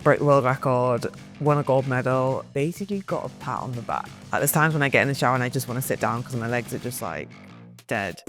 broke the world record, won a gold medal, basically got a pat on the back. Like, there's times when I get in the shower and I just want to sit down because my legs are just like dead.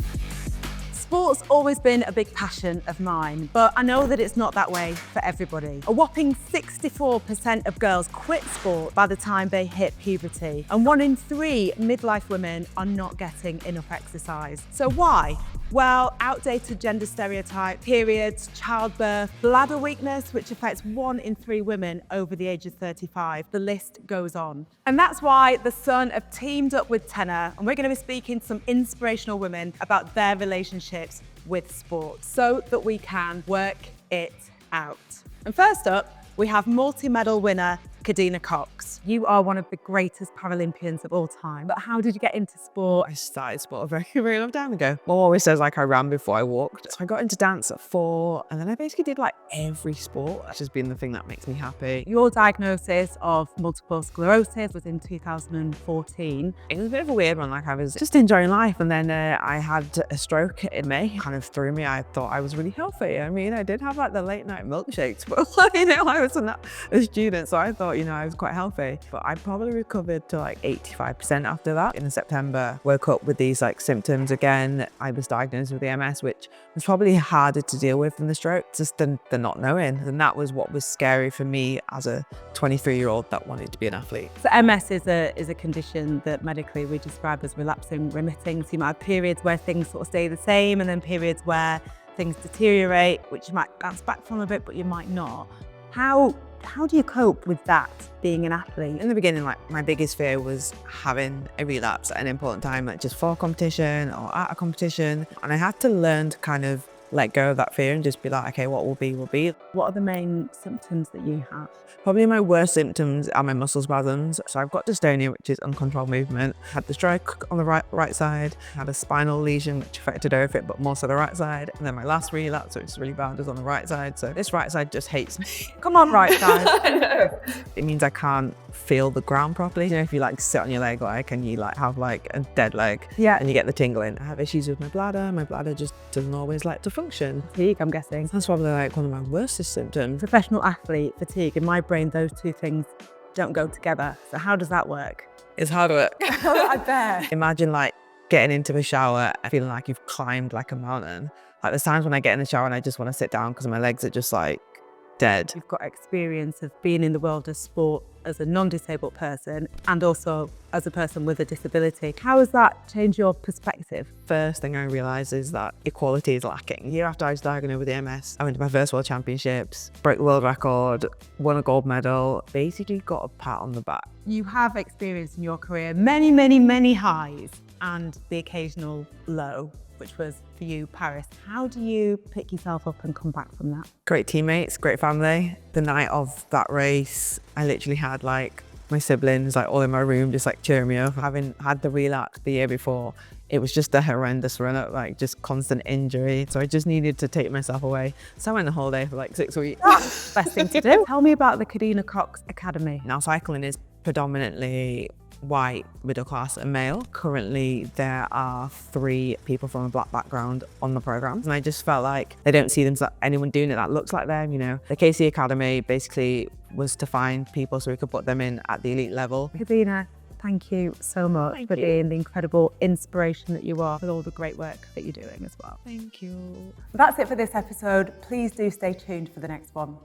Sport's always been a big passion of mine, but I know that it's not that way for everybody. A whopping 64% of girls quit sport by the time they hit puberty, and 1 in 3 midlife women are not getting enough exercise. So why? Well, outdated gender stereotype, periods, childbirth, bladder weakness, which affects 1 in 3 women over the age of 35. The list goes on. And that's why the Sun have teamed up with TENA, and we're going to be speaking to some inspirational women about their relationships with sport so that we can work it out. And first up, we have multi-medal winner Kadeena Cox. You are one of the greatest Paralympians of all time, but how did you get into sport? I started sport a very, very long time ago. Mom always says like I ran before I walked. So I got into dance at 4, and then I basically did like every sport. It's just been the thing that makes me happy. Your diagnosis of multiple sclerosis was in 2014. It was a bit of a weird one. Like, I was just enjoying life, and then I had a stroke in May. Kind of threw me. I thought I was really healthy. I mean, I did have like the late night milkshakes, but you know, I was a student, so I thought, you know, I was quite healthy. But I probably recovered to like 85% after that. In September, woke up with these like symptoms again. I was diagnosed with MS, which was probably harder to deal with than the stroke, just the not knowing. And that was what was scary for me as a 23-year-old that wanted to be an athlete. So MS is a condition that medically we describe as relapsing remitting. So you might have periods where things sort of stay the same, and then periods where things deteriorate, which you might bounce back from a bit, but you might not. How do you cope with that, being an athlete? In the beginning, like, my biggest fear was having a relapse at an important time, like just for competition or at a competition. And I had to learn to kind of let go of that fear and just be like, okay, what will be, will be. What are the main symptoms that you have? Probably my worst symptoms are my muscle spasms. So I've got dystonia, which is uncontrolled movement. Had the stroke on the right side, had a spinal lesion, which affected everything, but more so the right side. And then my last relapse, which is really bad, is on the right side. So this right side just hates me. Come on, right side. It means I can't feel the ground properly. You know, if you like sit on your leg, like, and you like have like a dead leg, yeah, and you get the tingling. I have issues with my bladder. My bladder just doesn't always like to function. Fatigue, I'm guessing. That's probably like one of my worst symptoms. Professional athlete, fatigue. In my brain, those two things don't go together. So how does that work? It's hard work. I bet. Imagine like getting into the shower and feeling like you've climbed like a mountain. Like, there's times when I get in the shower and I just want to sit down because my legs are just like dead. You've got experience of being in the world of sport as a non-disabled person and also as a person with a disability. How has that changed your perspective? First thing I realised is that equality is lacking. A year after I was diagnosed with MS, I went to my first World Championships, broke the world record, won a gold medal, basically got a pat on the back. You have experienced in your career many, many, many highs and the occasional low, which was for you, Paris. How do you pick yourself up and come back from that? Great teammates, great family. The night of that race, I literally had like my siblings like all in my room just like cheering me up. Having had the relapse the year before, it was just a horrendous run up, like just constant injury. So I just needed to take myself away. So I went on holiday for like 6 weeks. Best thing to do. Tell me about the Kadeena Cox Academy. Now, cycling is predominantly white, middle class and male. Currently, there are 3 people from a black background on the program. And I just felt like they don't see anyone doing it that looks like them, you know. The KC Academy basically was to find people so we could put them in at the elite level. Kadeena, thank you so much for being the incredible inspiration that you are with all the great work that you're doing as well. Thank you. That's it for this episode. Please do stay tuned for the next one.